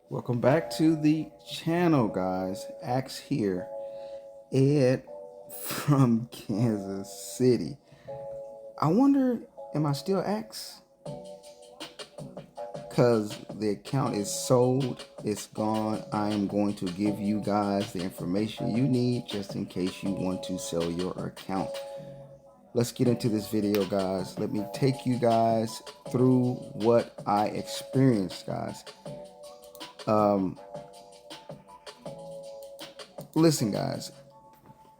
Welcome back to the channel, guys. Axe here, Ed from Kansas City. I wonder, am I still Axe? Because the account is sold, it's gone. I am going to give you guys the information you need just in case you want to sell your account. Let's get into this video, guys. Let me take you guys through what I experienced, guys. Um, Listen, guys,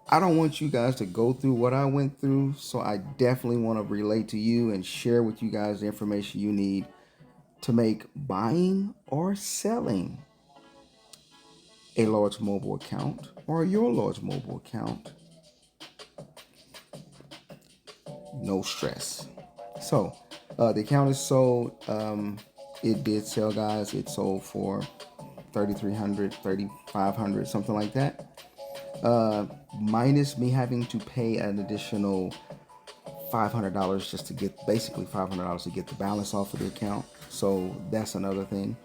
I don't want you guys to go through what I went through, so I definitely want to relate to you and share with you guys the information you need to make buying or selling a large mobile account or your large mobile account no stress. So, the account is sold. It did sell, guys. It sold for 3,300, 3,500, something like that. Minus me having to pay an additional $500 just to get basically $500 to get the balance off of the account. So that's another thing.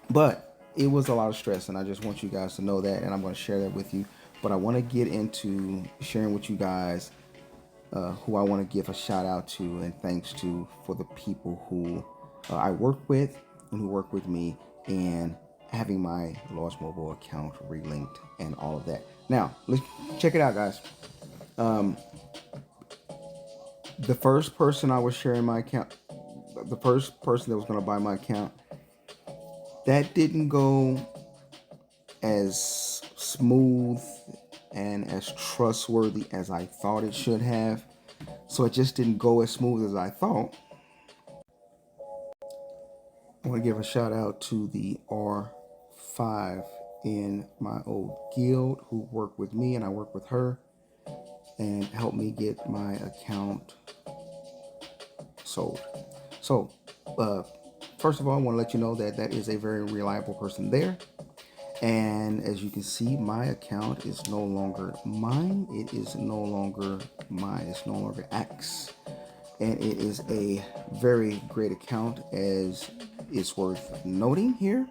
But it was a lot of stress, and I just want you guys to know that, and I'm going to share that with you. But I want to get into sharing with you guys who I want to give a shout out to and thanks to for the people who I work with and who work with me and having my Lost Mobile account relinked and all of that. Now, let's check it out, guys. The first person I was sharing my account, the first person that was going to buy my account, that didn't go as smooth and as trustworthy as I thought it should have. So it just didn't go as smooth as I thought. I want to give a shout out to the R5 in my old guild who worked with me and I worked with her and helped me get my account sold. So, first of all, I want to let you know that that is a very reliable person there. And as you can see, my account is no longer mine. It is no longer mine. It's no longer X. And it is a very great account, as it's worth noting here.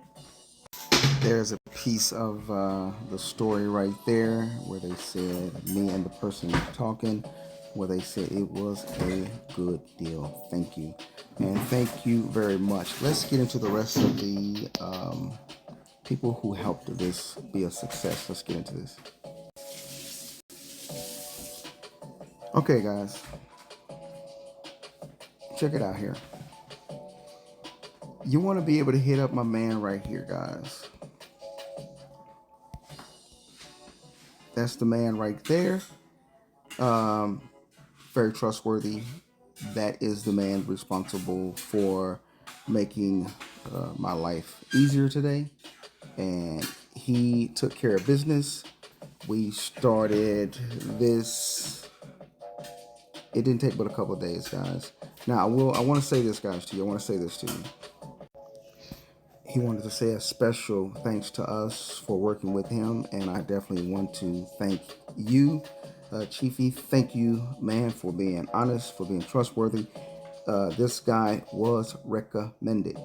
There's a piece of the story right there where they said, me and the person talking, where they said it was a good deal. Thank you. And thank you very much. Let's get into the rest of the people who helped this be a success. Let's get into this. Okay, guys. Check it out here. You want to be able to hit up my man right here, guys. That's the man right there. Very trustworthy. That is the man responsible for making my life easier today. And he took care of business. We started this. It didn't take but a couple of days, guys. Now, I want to say this, guys, to you. I want to say this to you. He wanted to say a special thanks to us for working with him, and I definitely want to thank you, Chiefy. Thank you, man, for being honest, for being trustworthy. This guy was recommended.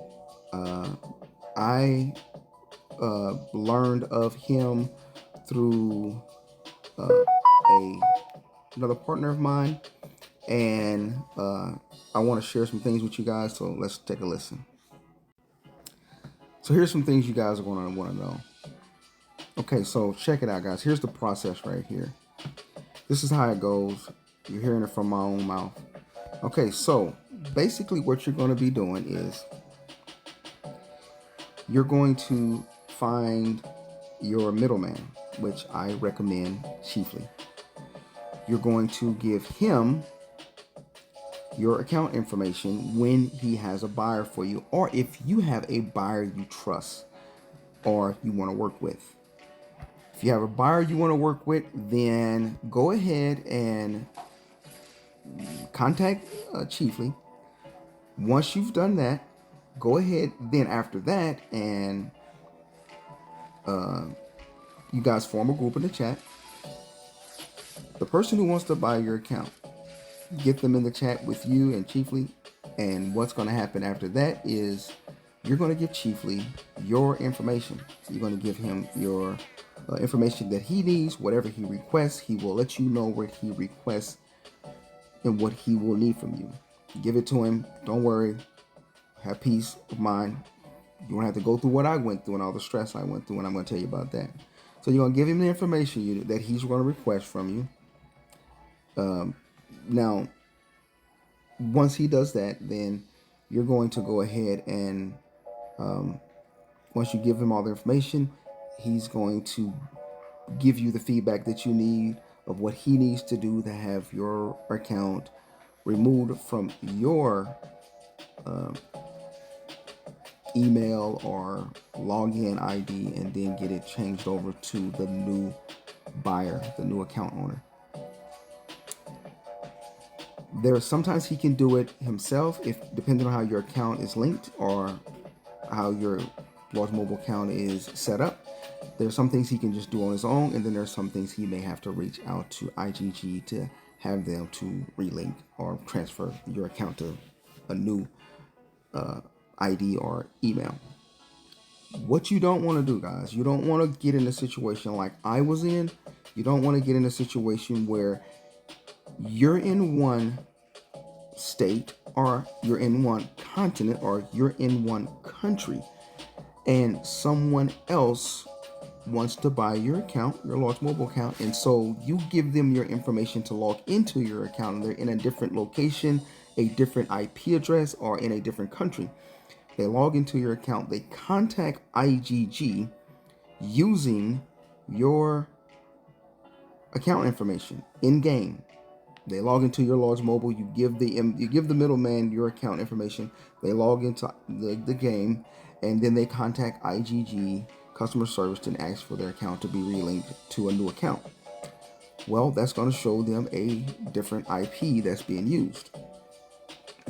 I learned of him through another partner of mine, and I want to share some things with you guys. So let's take a listen. So here's some things you guys are going to want to know. Okay, so check it out, guys. Here's the process right here. This is how it goes. You're hearing it from my own mouth. Okay, so basically what you're going to be doing is you're going to find your middleman, which I recommend chiefly. You're going to give him your account information when he has a buyer for you, or if you have a buyer you trust or you want to work with. If you have a buyer you want to work with, then go ahead and contact Chiefly. Once you've done that, go ahead then after that and you guys form a group in the chat. The person who wants to buy your account, get them in the chat with you and Chiefly. And what's going to happen after that is you're going to give Chiefly your information. You're going to give him your information that he needs, whatever he requests. He will let you know what he requests and what he will need from you. Give it to him. Don't worry. Have peace of mind. You won't have to go through what I went through and all the stress I went through, and I'm going to tell you about that. So you're going to give him the information that he's going to request from you. Now, once he does that, then you're going to go ahead and once you give him all the information, he's going to give you the feedback that you need of what he needs to do to have your account removed from your email or login ID, and then get it changed over to the new buyer, the new account owner. Sometimes he can do it himself, if depending on how your account is linked or how your large mobile account is set up. There's some things he can just do on his own, and then there's some things he may have to reach out to IGG to have them to relink or transfer your account to a new ID or email. What you don't want to do, guys, you don't want to get in a situation like I was in. You don't want to get in a situation where you're in one state, or you're in one continent, or you're in one country, and someone else wants to buy your account, your large mobile account, and so you give them your information to log into your account, and they're in a different location, a different IP address, or in a different country. They log into your account, they contact IGG using your account information in game. They log into your large mobile. You give the middleman your account information. They log into the game, and then they contact IGG customer service to ask for their account to be relinked to a new account. Well, that's going to show them a different IP that's being used.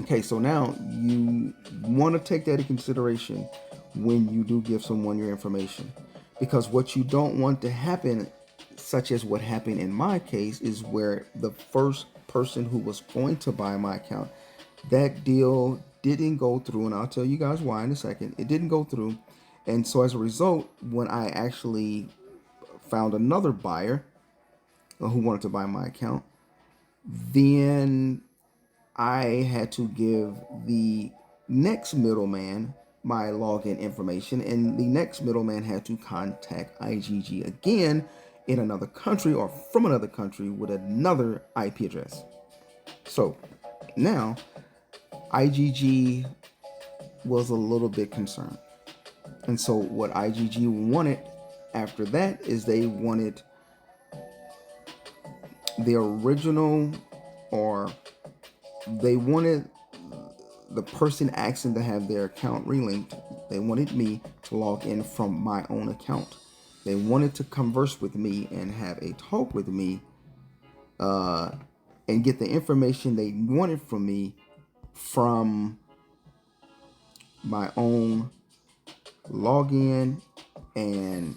Okay, so now you want to take that into consideration when you do give someone your information, because what you don't want to happen, such as what happened in my case, is where the first person who was going to buy my account, that deal didn't go through, and I'll tell you guys why in a second. It didn't go through, and so as a result, when I actually found another buyer who wanted to buy my account, then I had to give the next middleman my login information, and the next middleman had to contact IGG again in another country or from another country with another IP address. So now IGG was a little bit concerned. And so what IGG wanted after that is they wanted the original, or they wanted the person asking to have their account relinked. They wanted me to log in from my own account. They wanted to converse with me and have a talk with me and get the information they wanted from me from my own login and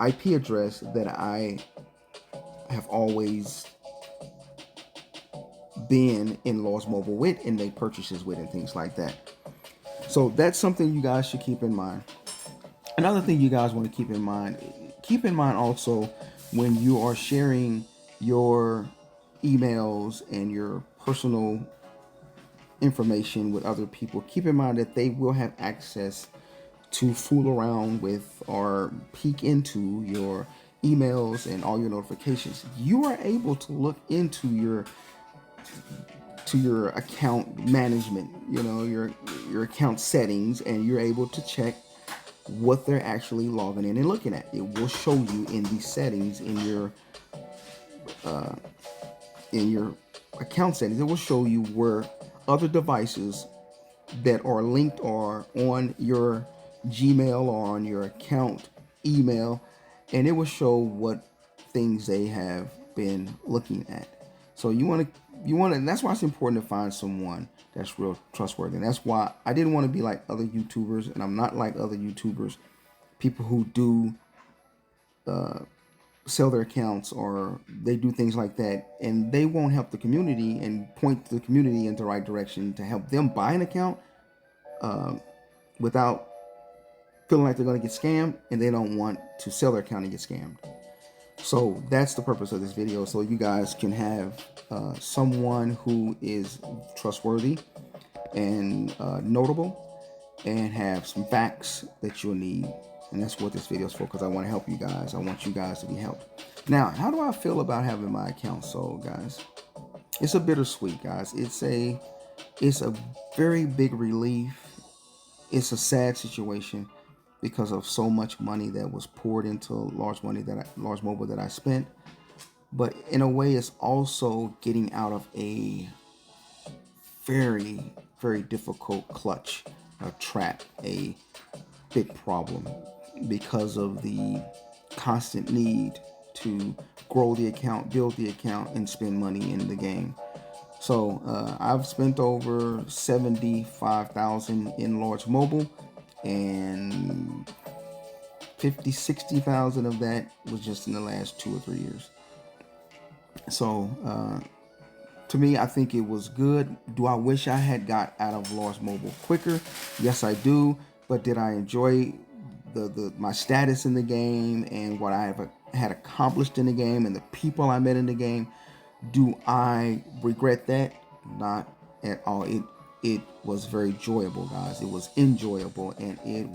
IP address that I have always been in Lost Mobile with and make purchases with and things like that. So that's something you guys should keep in mind. Another thing you guys want to keep in mind also when you are sharing your emails and your personal information with other people, keep in mind that they will have access to fool around with or peek into your emails and all your notifications. You are able to look into your account management, your account settings, and you're able to check what they're actually logging in and looking at. It will show you in the settings in your account settings. It will show you where other devices that are linked or on your Gmail or on your account email, and it will show what things they have been looking at. So you want to, and that's why it's important to find someone that's real trustworthy. And that's why I didn't want to be like other YouTubers, and I'm not like other YouTubers, people who do sell their accounts, or they do things like that, and they won't help the community and point the community in the right direction to help them buy an account without feeling like they're going to get scammed, and they don't want to sell their account and get scammed. So that's the purpose of this video, so you guys can have someone who is trustworthy and notable, and have some facts that you'll need. And that's what this video is for, because I want to help you guys. I want you guys to be helped. Now, how do I feel about having my account sold, guys? It's a bittersweet, guys. It's a very big relief. It's a sad situation because of so much money that was poured into large mobile that I spent. But in a way, it's also getting out of a very, very difficult clutch, a trap, a big problem, because of the constant need to grow the account, build the account, and spend money in the game. So I've spent over 75,000 in large mobile, and 60,000 of that was just in the last 2 or 3 years. So to me, I think it was good. Do I wish I had got out of large mobile quicker? Yes, I do. But did I enjoy my status in the game and what I had accomplished in the game and the people I met in the game? Do I regret that? Not at all. It was very enjoyable, guys. It was enjoyable, and it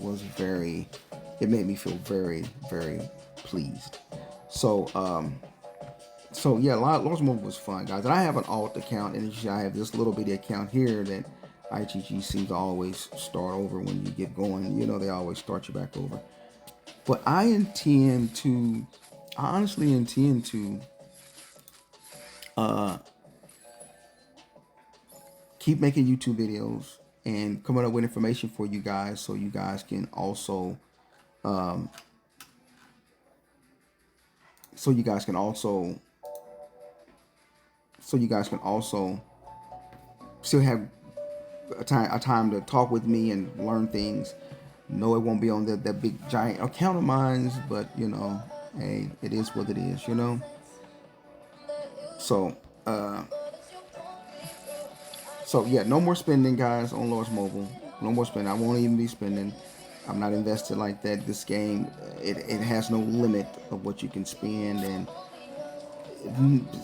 made me feel very, very pleased. So yeah, large mobile was fun, guys. And I have an alt account, and I have this little bitty account here that IGG seems to always start over when you get going. You know, they always start you back over. But I honestly intend to keep making YouTube videos and coming up with information for you guys, so you guys can also so you guys can also still have a time to talk with me and learn things. No, it won't be on that big giant account of mine, but you know, hey, it is what it is, you know. So yeah, no more spending, guys, on large mobile. No more spending. I won't even be spending. I'm not invested like that. This game, it has no limit of what you can spend, and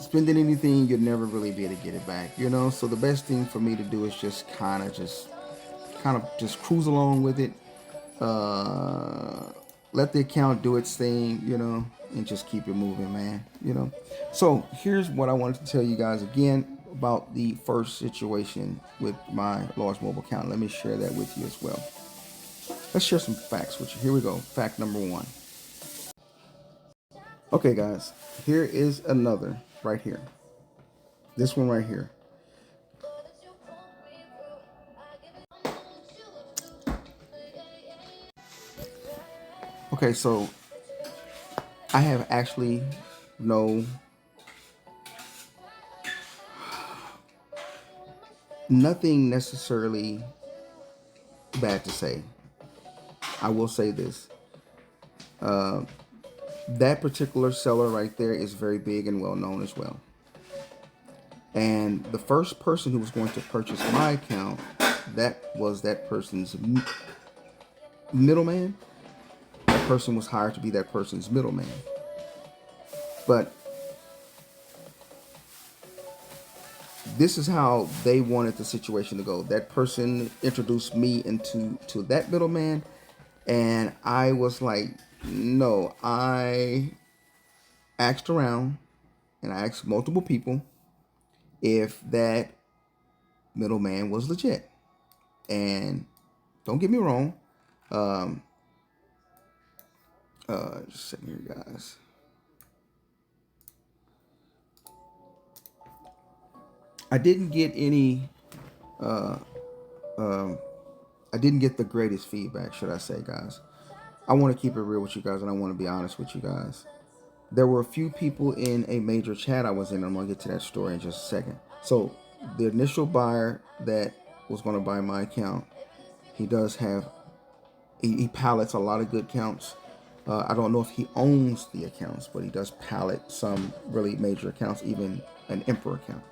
spending anything, you'll never really be able to get it back, you know. So the best thing for me to do is just kind of just cruise along with it, let the account do its thing, you know, and just keep it moving, man, you know. So here's what I wanted to tell you guys again about the first situation with my large mobile account. Let me share that with you as well. Let's share some facts with you. Here we go. Fact number 1. Okay, guys, here is another right here. This one right here. Okay, so I have actually nothing necessarily bad to say. I will say this. That particular seller right there is very big and well known as well. And the first person who was going to purchase my account, that was that person's middleman. That person was hired to be that person's middleman. But this is how they wanted the situation to go. That person introduced me into that middleman, and I was like, no. I asked around, and I asked multiple people if that middleman was legit. And don't get me wrong, just sitting here, guys. I didn't get any. I didn't get the greatest feedback, should I say, guys. I want to keep it real with you guys, and I want to be honest with you guys. There were a few people in a major chat I was in. I'm going to get to that story in just a second. So the initial buyer that was going to buy my account, he does have, he pallets a lot of good counts. I don't know if he owns the accounts, but he does pallet some really major accounts, even an Emperor account.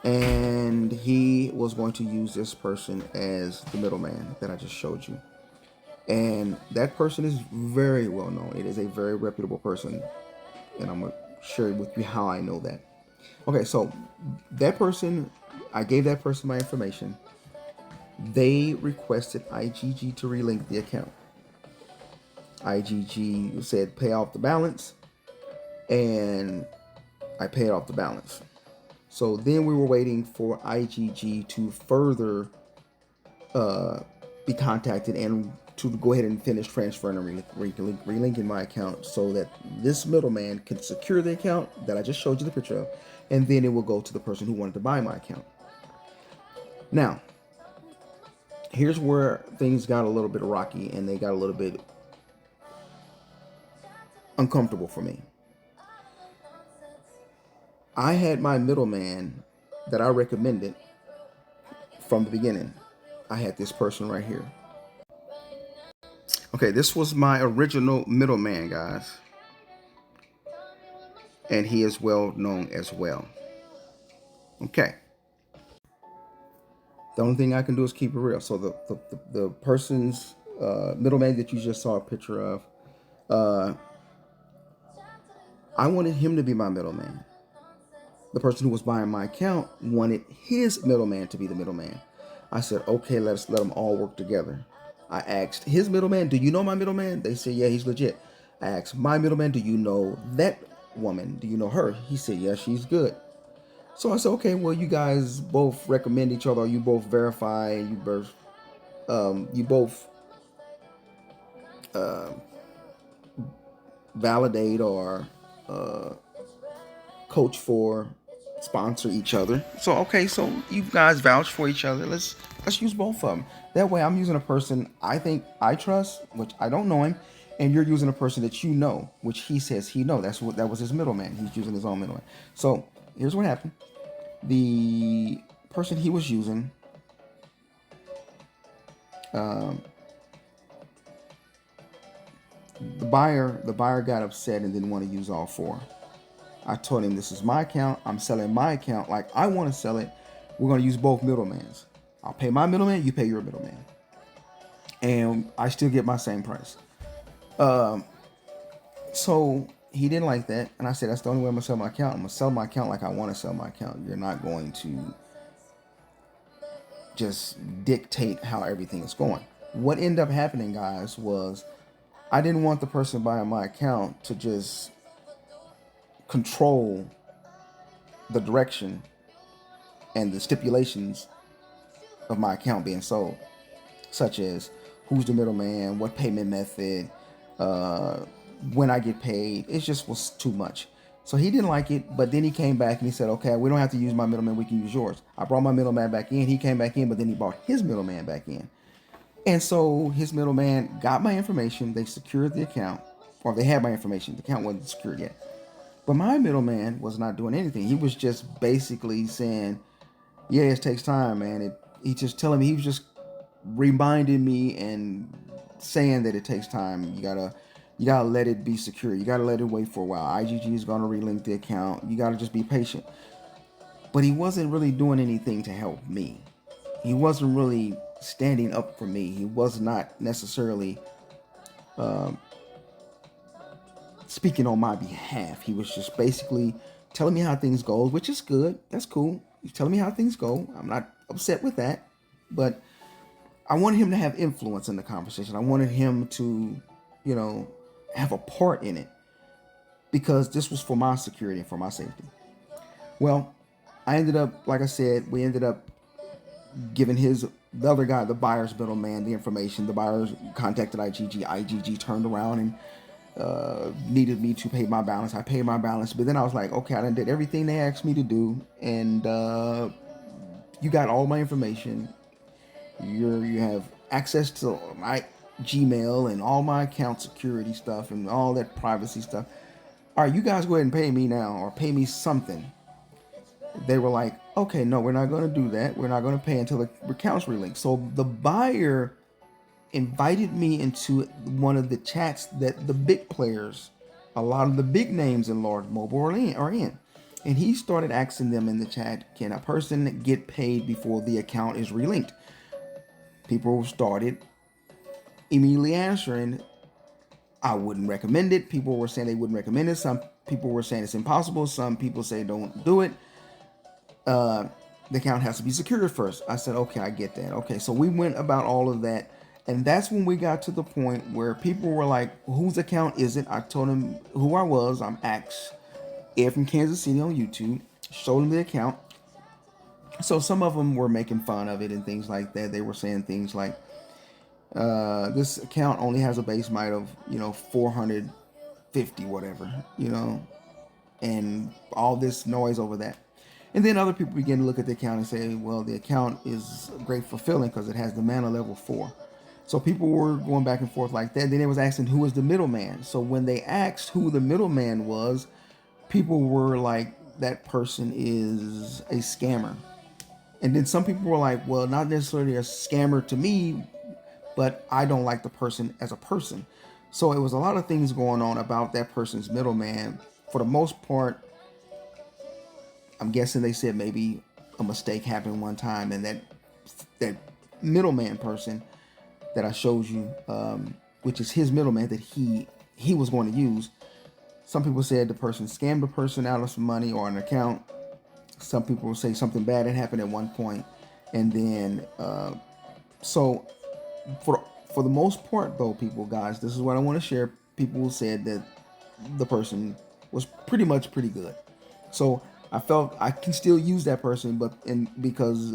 And he was going to use this person as the middleman that I just showed you. And that person is very well known. It is a very reputable person. And I'm going to share with you how I know that. Okay, so that person, I gave that person my information. They requested IGG to relink the account. IGG said pay off the balance, and I paid off the balance. So then we were waiting for IGG to further be contacted and to go ahead and finish transferring and relinking my account so that this middleman could secure the account that I just showed you the picture of, and then it will go to the person who wanted to buy my account. Now, here's where things got a little bit rocky and they got a little bit uncomfortable for me. I had my middleman that I recommended from the beginning. I had this person right here. Okay, this was my original middleman, guys. And he is well known as well. Okay. The only thing I can do is keep it real. So the person's middleman that you just saw a picture of, I wanted him to be my middleman. The person who was buying my account wanted his middleman to be the middleman. I said, okay, let's let them all work together. I asked his middleman, do you know my middleman? They said, yeah, he's legit. I asked my middleman, do you know that woman? Do you know her? He said, yeah, she's good. So I said, okay, well, you guys both recommend each other. You both verify. You both validate or coach for, sponsor each other. So okay, so you guys vouch for each other. Let's use both of them. That way, I'm using a person I think I trust, which I don't know him, and you're using a person that you know, which he says he know. That was his middleman. He's using his own middleman. So here's what happened. The person he was using, the buyer got upset and didn't want to use all four. I told him, this is my account. I'm selling my account like I want to sell it. We're going to use both middlemans. I'll pay my middleman. You pay your middleman. And I still get my same price. So he didn't like that. And I said, that's the only way I'm going to sell my account. I'm going to sell my account like I want to sell my account. You're not going to just dictate how everything is going. What ended up happening, guys, was I didn't want the person buying my account to just control the direction and the stipulations of my account being sold, such as who's the middleman, what payment method, when I get paid. It just was too much. So he didn't like it, but then he came back and he said, okay, we don't have to use my middleman, we can use yours. I brought my middleman back in, he came back in, but then he brought his middleman back in. And so his middleman got my information, they secured the account, or they had my information, the account wasn't secured yet. But my middleman was not doing anything. He was just basically saying, yeah, it takes time, man. He just telling me, he was just reminding me and saying that it takes time. You gotta let it be secure. You gotta let it wait for a while. IGG is gonna relink the account. You gotta just be patient. But he wasn't really doing anything to help me. He wasn't really standing up for me. He was not necessarily speaking on my behalf. He was just basically telling me how things go, which is good. That's cool. He's telling me how things go. I'm not upset with that. But I wanted him to have influence in the conversation. I wanted him to, have a part in it, because this was for my security and for my safety. Well, I ended up, like I said, we ended up giving the other guy, the buyer's middleman, the information. The buyers contacted IGG. IGG turned around and needed me to pay my balance. I paid my balance, but then I was like, okay, I did everything they asked me to do, and you got all my information. You have access to my Gmail and all my account security stuff and all that privacy stuff. All right, you guys go ahead and pay me now, or pay me something. They were like, okay, no, we're not going to do that. We're not going to pay until the account's relinked. So the buyer invited me into one of the chats that the big players, a lot of the big names in large mobile are in. And he started asking them in the chat, can a person get paid before the account is relinked? People started immediately answering, I wouldn't recommend it. People were saying they wouldn't recommend it. Some people were saying it's impossible. Some people say don't do it. The account has to be secured first. I said, okay, I get that. Okay, so we went about all of that. And that's when we got to the point where people were like, whose account is it? I told them who I was. I'm Axe, Ed from Kansas City on YouTube. Showed them the account. So some of them were making fun of it and things like that. They were saying things like, this account only has a base might of, 450, whatever, and all this noise over that. And then other people begin to look at the account and say, well, the account is great for filling because it has the mana level 4. So people were going back and forth like that. Then they was asking who was the middleman. So when they asked who the middleman was, people were like, that person is a scammer. And then some people were like, well, not necessarily a scammer to me, but I don't like the person as a person. So it was a lot of things going on about that person's middleman. For the most part, I'm guessing they said maybe a mistake happened one time, and that middleman person that I showed you, which is his middleman that he was going to use. Some people said the person scammed the person out of some money or an account. Some people will say something bad had happened at one point, and then so for the most part, though, guys, this is what I want to share. People said that the person was pretty good. So I felt I can still use that person, but because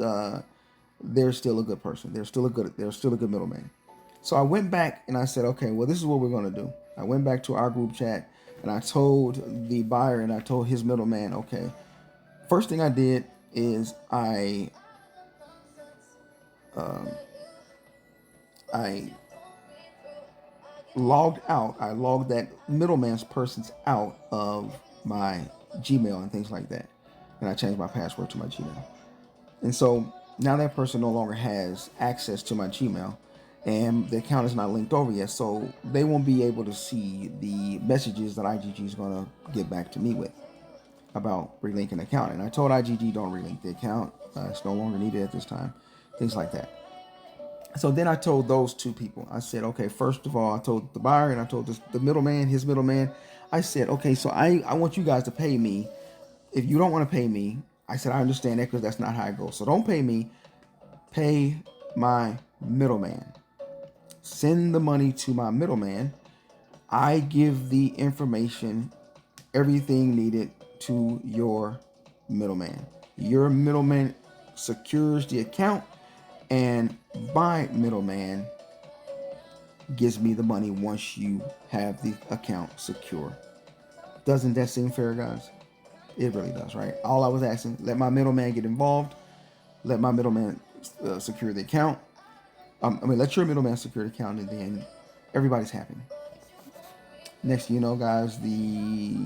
they're still a good person, they're still a good middleman. So I went back and I said, okay, well, this is what we're gonna do. I went back to our group chat and I told the buyer and I told his middleman, okay, first thing I did is I logged out. I logged that middleman's persons out of my Gmail and things like that. And I changed my password to my Gmail. And so now that person no longer has access to my Gmail and the account is not linked over yet. So they won't be able to see the messages that IGG is going to get back to me with about relinking the account. And I told IGG don't relink the account. It's no longer needed at this time. Things like that. So then I told those two people, I said, okay, first of all, I told the buyer and I told the middleman, his middleman, I said, okay, so I want you guys to pay me. If you don't want to pay me, I said, I understand that because that's not how it goes. So don't pay me, pay my middleman. Send the money to my middleman. I give the information, everything needed to your middleman. Your middleman secures the account and my middleman gives me the money once you have the account secure. Doesn't that seem fair, guys? It really does, right? All I was asking, let my middleman get involved. Let my middleman secure the account. Let your middleman secure the account, and then everybody's happy. Next thing you know, guys, the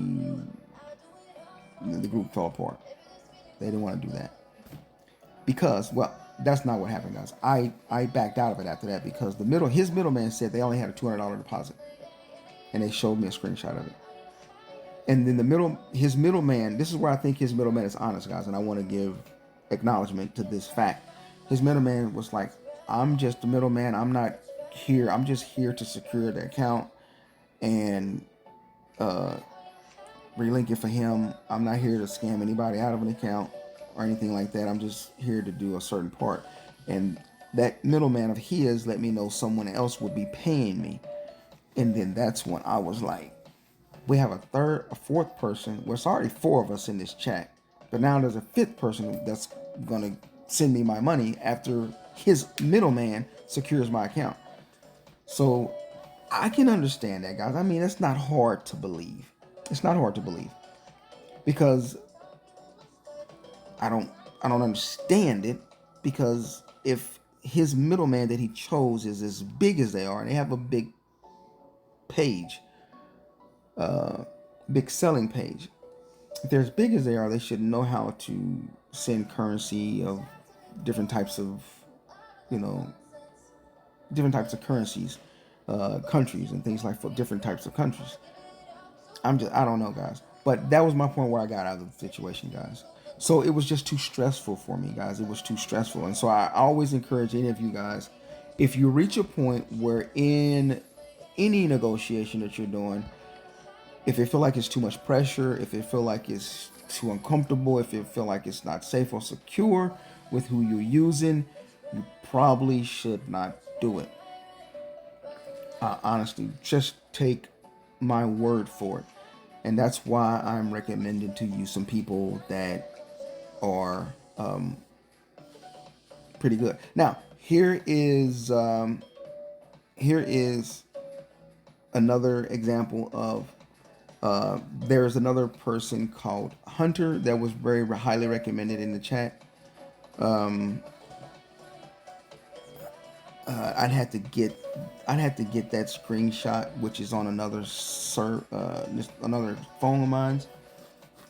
group fell apart. They didn't want to do that because, well, that's not what happened, guys. I backed out of it after that because his middleman said they only had a $200 deposit, and they showed me a screenshot of it. And then his middleman, this is where I think his middleman is honest, guys, and I want to give acknowledgement to this fact. His middleman was like, I'm just the middleman. I'm not here. I'm just here to secure the account and relink it for him. I'm not here to scam anybody out of an account or anything like that. I'm just here to do a certain part. And that middleman of his let me know someone else would be paying me. And then that's when I was like, we have a fourth person. Well, it's already 4 of us in this chat, but now there's a 5th person that's gonna send me my money after his middleman secures my account. So I can understand that, guys. I mean, it's not hard to believe. It's not hard to believe because I don't understand it, because if his middleman that he chose is as big as they are and they have a big page, big selling page, if they're as big as they are, they should know how to send currency of different types of, different types of currencies, countries, and things like for different types of countries. I don't know, guys. But that was my point where I got out of the situation, guys. So it was just too stressful for me, guys. It was too stressful. And so I always encourage any of you guys, if you reach a point where in any negotiation that you're doing, if it feel like it's too much pressure, if it feel like it's too uncomfortable, if it feel like it's not safe or secure with who you're using, you probably should not do it. Honestly, just take my word for it. And that's why I'm recommending to you some people that are pretty good. Now, here is another example of there's another person called Hunter that was very highly recommended in the chat. I'd have to get that screenshot, which is on another phone of mine.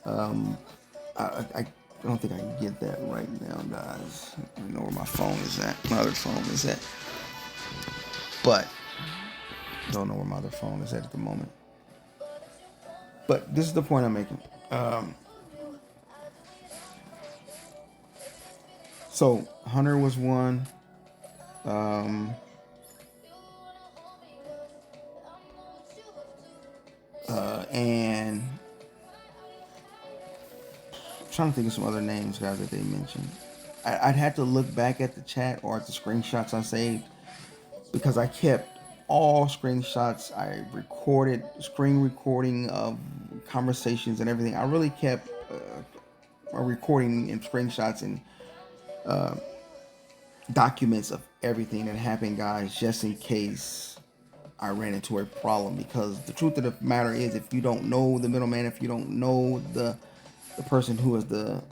I don't think I can get that right now, guys. I don't know where my phone is at. My other phone is at, but don't know where my other phone is at the moment. But this is the point I'm making. So Hunter was one. And I'm trying to think of some other names, guys, that they mentioned. I'd have to look back at the chat or at the screenshots I saved, because I kept all screenshots. I recorded screen recording of conversations and everything. I really kept a recording and screenshots and documents of everything that happened, guys, just in case I ran into a problem. Because the truth of the matter is, if you don't know the middleman, if you don't know the person who is the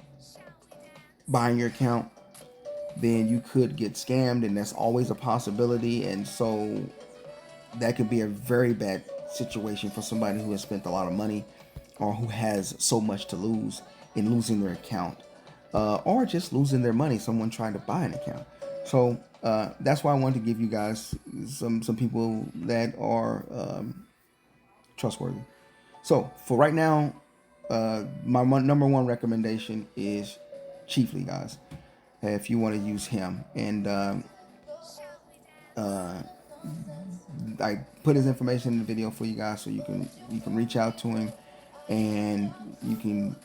buying your account, then you could get scammed, and that's always a possibility. And so that could be a very bad situation for somebody who has spent a lot of money or who has so much to lose in losing their account, or just losing their money, someone trying to buy an account. So that's why I wanted to give you guys some people that are trustworthy. So for right now, my number one recommendation is Chiefly, guys. If you want to use him, and I put his information in the video for you guys, so you can reach out to him, and you can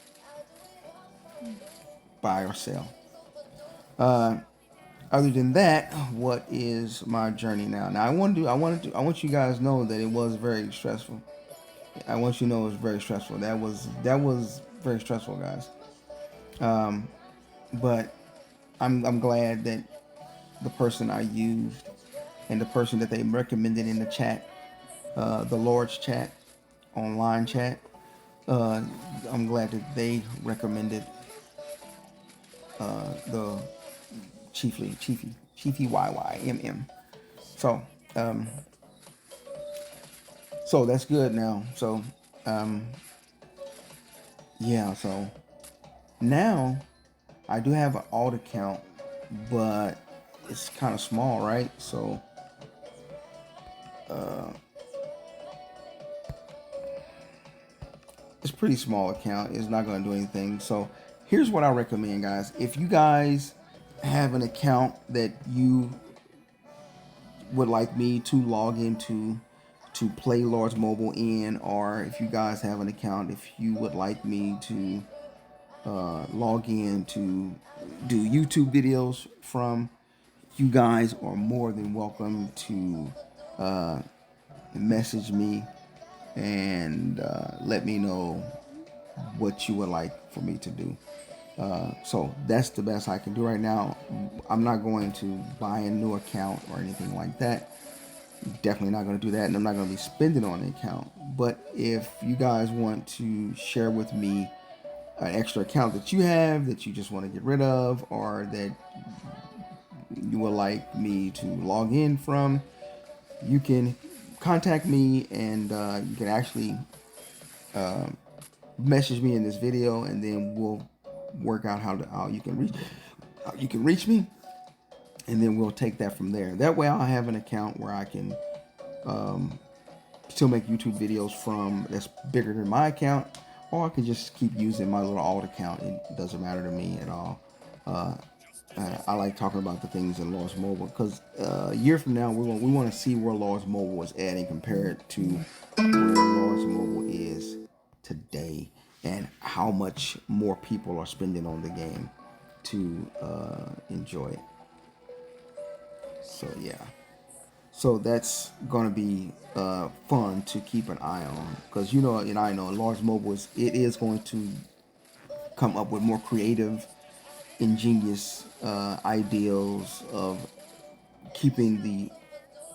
buy or sell. Other than that, what is my journey now? Now I want you guys to know that it was very stressful. I want you to know it was very stressful. That was very stressful, guys. But I'm glad that the person I used and the person that they recommended in the chat, the Lord's chat, online chat, I'm glad that they recommended the Chiefy YYMM. So so that's good now. So yeah, so now I do have an alt account, but it's kind of small, right? So it's a pretty small account. It's not going to do anything. So here's what I recommend, guys. If you guys have an account that you would like me to log into to play Lords Mobile in, or if you guys have an account, if you would like me to log in to do YouTube videos from, you guys are more than welcome to message me and let me know what you would like for me to do. So that's the best I can do right now. I'm not going to buy a new account or anything like that. Definitely not going to do that, and I'm not going to be spending on the account. But if you guys want to share with me an extra account that you have that you just want to get rid of, or that you would like me to log in from, you can contact me, and you can actually message me in this video, and then we'll work out how you can reach me. and then we'll take that from there. That way I'll have an account where I can still make YouTube videos from that's bigger than my account, or I can just keep using my little alt account. It doesn't matter to me at all. Uh, I like talking about the things in Lawrence Mobile because a year from now we want to see where Lawrence Mobile is at and compare it to where Lawrence Mobile is today and how much more people are spending on the game to enjoy it. So yeah. So that's gonna be fun to keep an eye on because and I know Lawrence Mobile is going to come up with more creative, ingenious ideals of keeping the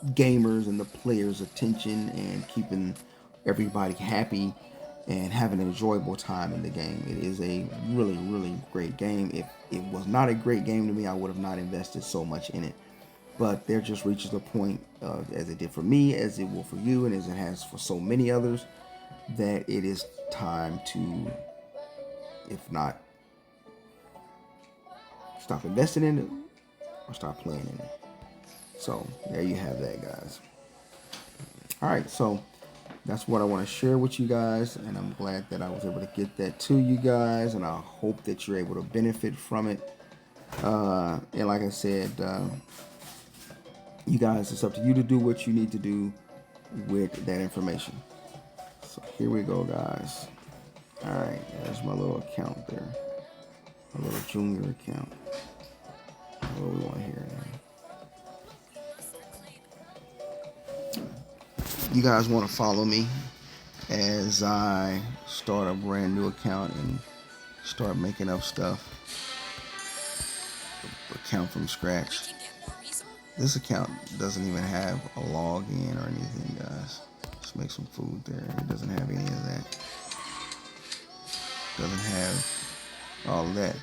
gamers and the players' attention and keeping everybody happy and having an enjoyable time in the game. It is a really, really great game. If it was not a great game to me, I would have not invested so much in it. But there just reaches a point, as it did for me, as it will for you, and as it has for so many others, that it is time to, if not stop investing in it, or stop playing in it. So there you have that, guys. All right, so that's what I want to share with you guys, and I'm glad that I was able to get that to you guys, and I hope that you're able to benefit from it. And like I said, you guys, it's up to you to do what you need to do with that information. So here we go, guys. All right, there's my little account there, my little junior account. What do we want here now? You guys want to follow me as I start a brand new account and start making up stuff. Account from scratch. This account doesn't even have a login or anything, guys. Just make some food there. It doesn't have any of that. Doesn't have all that.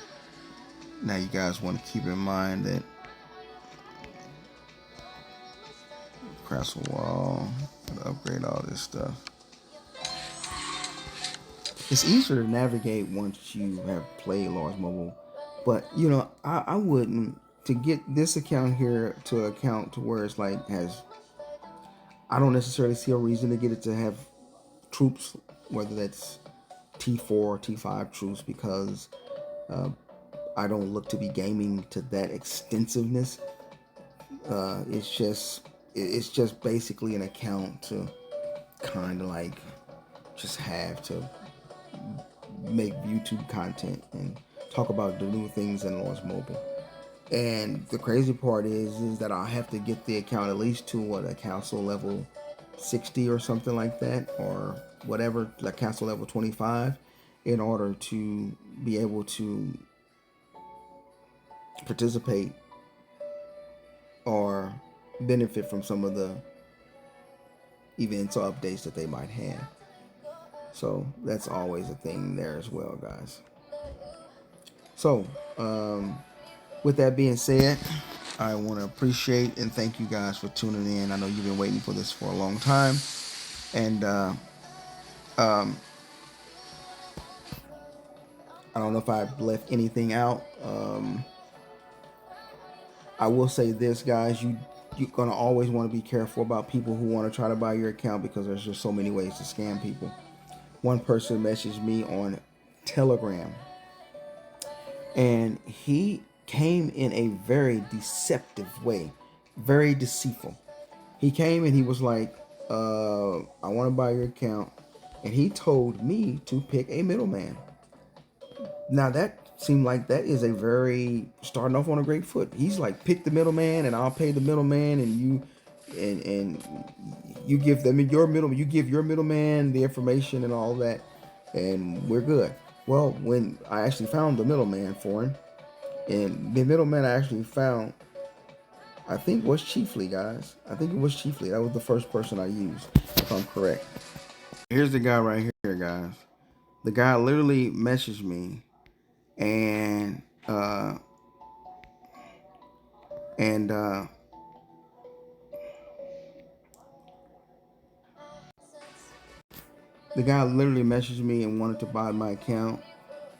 Now you guys want to keep in mind that Castle Wall, gotta upgrade all this stuff. It's easier to navigate once you have played Lawrence Mobile, but I wouldn't to get this account here to account to where it's like has. I don't necessarily see a reason to get it to have troops, whether that's T4 or T5 troops, because I don't look to be gaming to that extensiveness. It's just basically an account to kind of like just have to make YouTube content and talk about the new things in Lawrence Mobile. And the crazy part is that I'll have to get the account at least to a council level 60 or something like that, or whatever, like council level 25, in order to be able to participate or benefit from some of the events or updates that they might have. So that's always a thing there as well, guys. So with that being said, I want to appreciate and thank you guys for tuning in. I know you've been waiting for this for a long time, and I don't know if I left anything out. I will say this, guys, you're gonna always want to be careful about people who want to try to buy your account, because there's just so many ways to scam people. One person messaged me on Telegram, and he came in a very deceptive way, very deceitful. He came and he was like, I want to buy your account, and he told me to pick a middleman. Now that seemed like that is a very starting off on a great foot. He's like, pick the middleman and I'll pay the middleman, and you give them your middleman, you give your middleman the information and all that, and we're good. Well, when I actually found the middleman for him, and the middleman I actually found, I think was Chiefly, guys. I think it was Chiefly. That was the first person I used, if I'm correct. Here's the guy right here, guys. The guy literally messaged me, and and the guy literally messaged me and wanted to buy my account.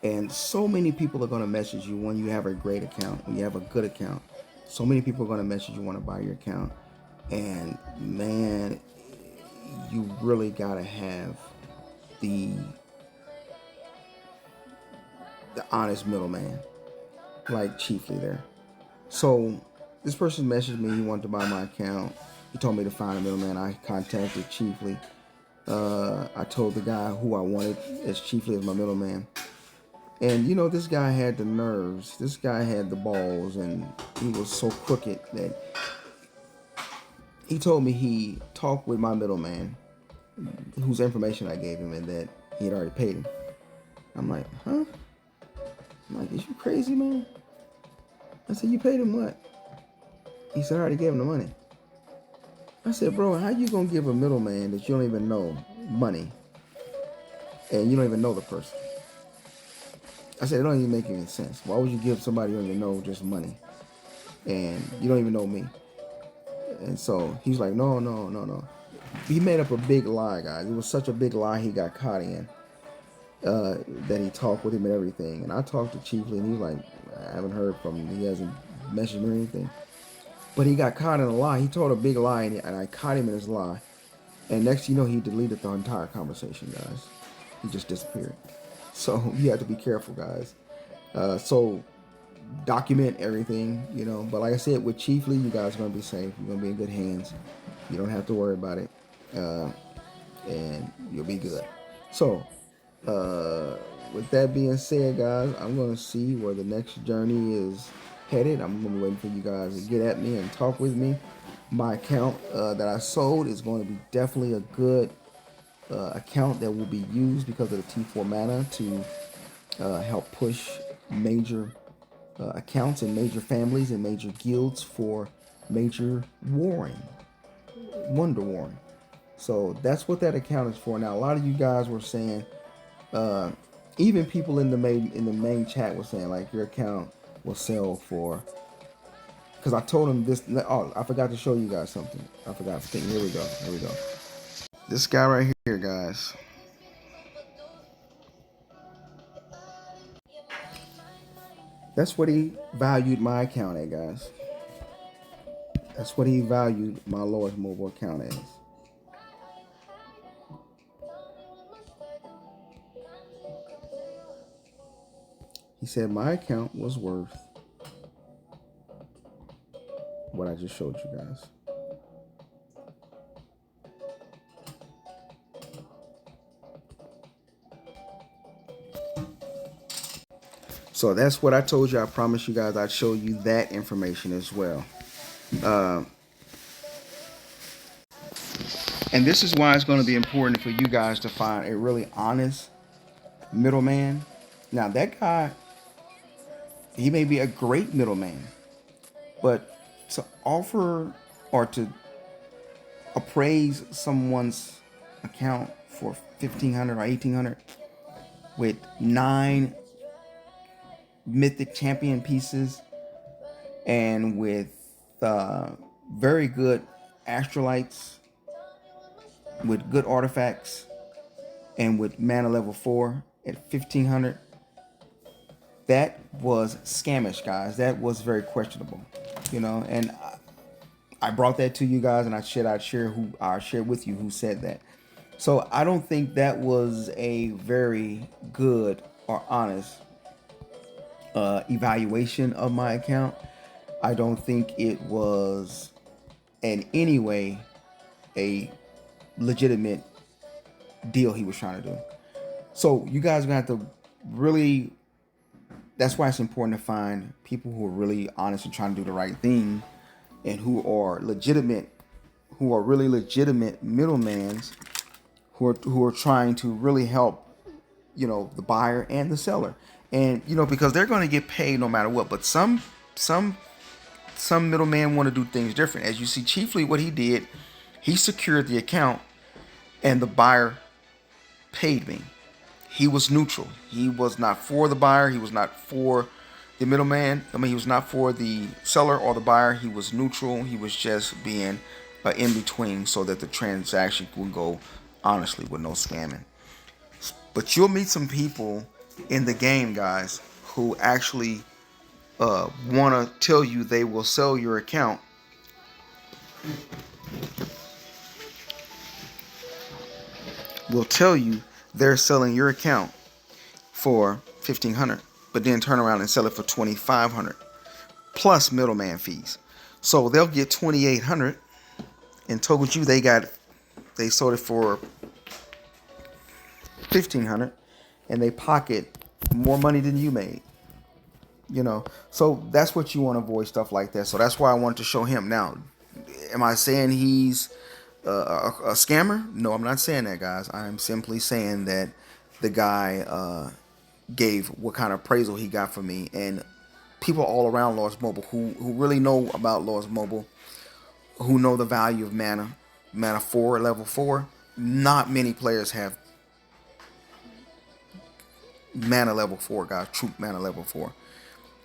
And so many people are going to message you when you have a great account, when you have a good account. So many people are going to message you, want to buy your account, and man, you really got to have the honest middleman, like Chiefly there. So this person messaged me. He wanted to buy my account. He told me to find a middleman. I contacted Chiefly. I told the guy who I wanted as Chiefly as my middleman. And this guy had the nerves. This guy had the balls, and he was so crooked that he told me he talked with my middleman, whose information I gave him, and that he had already paid him. I'm like, huh? I'm like, is you crazy, man? I said, you paid him what? He said, I already gave him the money. I said, bro, how you gonna give a middleman that you don't even know money, and you don't even know the person? I said, it don't even make any sense. Why would you give somebody you don't even know just money, and you don't even know me? And so he's like, no. He made up a big lie, guys. It was such a big lie he got caught in, that he talked with him and everything. And I talked to Chiefly, and he was like, I haven't heard from him. He hasn't messaged me or anything. But he got caught in a lie. He told a big lie, and I caught him in his lie. And next you know, he deleted the entire conversation, guys. He just disappeared. So you have to be careful, guys. So document everything, But like I said, with Chiefly, you guys are going to be safe. You're going to be in good hands. You don't have to worry about it. And you'll be good. So, with that being said, guys, I'm going to see where the next journey is headed. I'm going to be waiting for you guys to get at me and talk with me. My account that I sold is going to be definitely a good account that will be used because of the T4 mana to help push major accounts and major families and major guilds for major warring, wonder warring. So that's what that account is for. Now, a lot of you guys were saying, even people in the main chat were saying, like, your account will sell for. Because I told them this. Oh, I forgot to show you guys something. I forgot. Here we go. This guy right here, guys. That's what he valued my account at, guys. That's what he valued my lowest mobile account as. He said my account was worth what I just showed you guys. So that's what I told you. I promised you guys I'd show you that information as well. And this is why it's going to be important for you guys to find a really honest middleman. Now, that guy, he may be a great middleman, but to offer or to appraise someone's account for $1,500 or $1,800 with 9 mythic champion pieces and with very good astrolites, with good artifacts, and with mana level 4 at 1,500, that was scamish, guys. That was very questionable, and I brought that to you guys, and I shared with you who said that. So I don't think that was a very good or honest evaluation of my account. I don't think it was in any way a legitimate deal he was trying to do. So you guys are gonna have to really. That's why it's important to find people who are really honest and trying to do the right thing, and who are really legitimate middlemans, who are trying to really help, the buyer and the seller, and because they're going to get paid no matter what. But some middlemen want to do things different. As you see, Chiefly, what he did, he secured the account, and the buyer paid me. He was neutral. He was not for the buyer. He was not for the middleman. He was not for the seller or the buyer. He was neutral. He was just being in between so that the transaction would go honestly with no scamming. But you'll meet some people in the game, guys, who actually want to tell you they will sell your account, will tell you they're selling your account for 1,500, but then turn around and sell it for 2,500 plus middleman fees. So they'll get 2,800 and told you they sold it for 1,500, and they pocket more money than you made. So that's what you want to avoid, stuff like that. So that's why I wanted to show him. Now, am I saying he's a scammer? No, I'm not saying that, guys. I'm simply saying that the guy gave what kind of appraisal he got from me, and people all around Lost Mobile who really know about Lost Mobile, who know the value of mana 4, level 4. Not many players have mana level 4, guys. Troop mana level 4.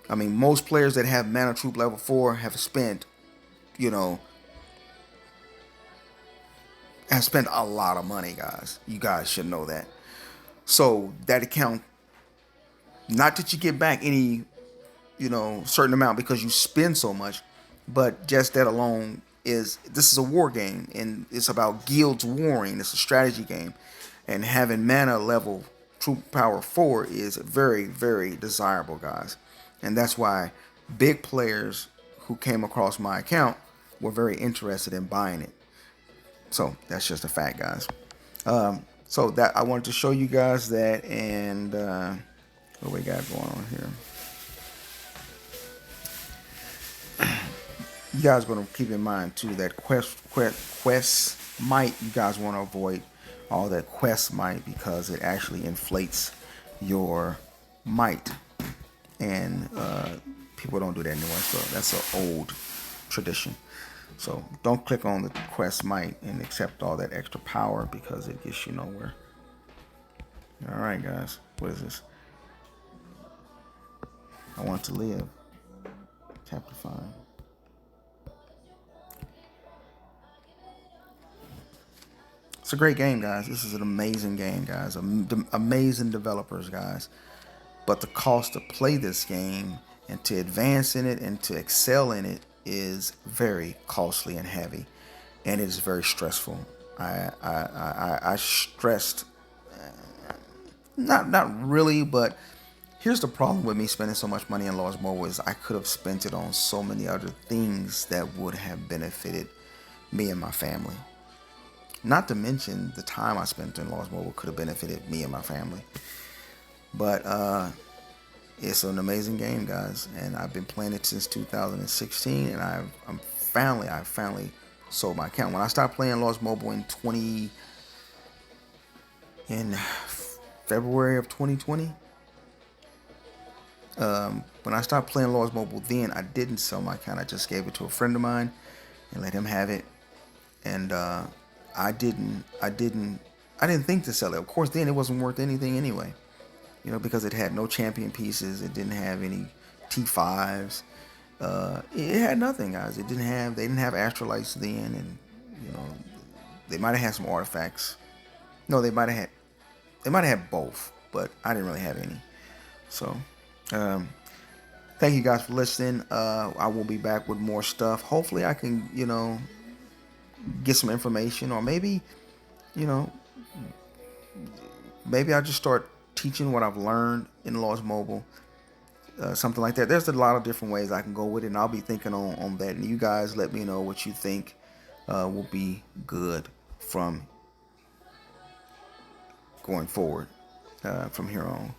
I mean, most players that have mana troop level 4 have spent a lot of money, guys. You guys should know that. So that account, not that you get back any, certain amount because you spend so much, but just that alone this is a war game, and it's about guilds warring. It's a strategy game, and having mana level troop power 4 is very, very desirable, guys. And that's why big players who came across my account were very interested in buying it. So that's just a fact, guys. So that I wanted to show you guys that, and what we got going on here. You guys want to keep in mind too that quest might, you guys want to avoid all that quest might, because it actually inflates your might, and people don't do that anymore. So that's an old tradition. So don't click on the quest might and accept all that extra power, because it gets you nowhere. All right, guys. What is this? I want to live. Chapter 5. It's a great game, guys. This is an amazing game, guys. Amazing developers, guys. But the cost to play this game and to advance in it and to excel in it is very costly and heavy, and it is very stressful. I stressed, not really, but here's the problem with me spending so much money on Lost Mobile is I could have spent it on so many other things that would have benefited me and my family. Not to mention the time I spent in Lost Mobile could have benefited me and my family. But it's an amazing game, guys, and I've been playing it since 2016, and I finally sold my account. When I stopped playing Lost Mobile in February of 2020, when I stopped playing Lost Mobile, then I didn't sell my account. I just gave it to a friend of mine and let him have it, and I didn't think to sell it. Of course, then it wasn't worth anything anyway. Because it had no champion pieces. It didn't have any T5s. It had nothing, guys. They didn't have astrolites then, and they might have had some artifacts. No, they might have had both, but I didn't really have any. So, thank you guys for listening. I will be back with more stuff. Hopefully, I can get some information, or maybe I'll just start teaching what I've learned in Lost Mobile, something like that. There's a lot of different ways I can go with it, and I'll be thinking on that. And you guys let me know what you think will be good from going forward from here on.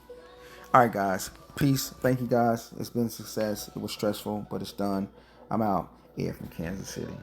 All right, guys. Peace. Thank you, guys. It's been a success. It was stressful, but it's done. I'm out here from Kansas City.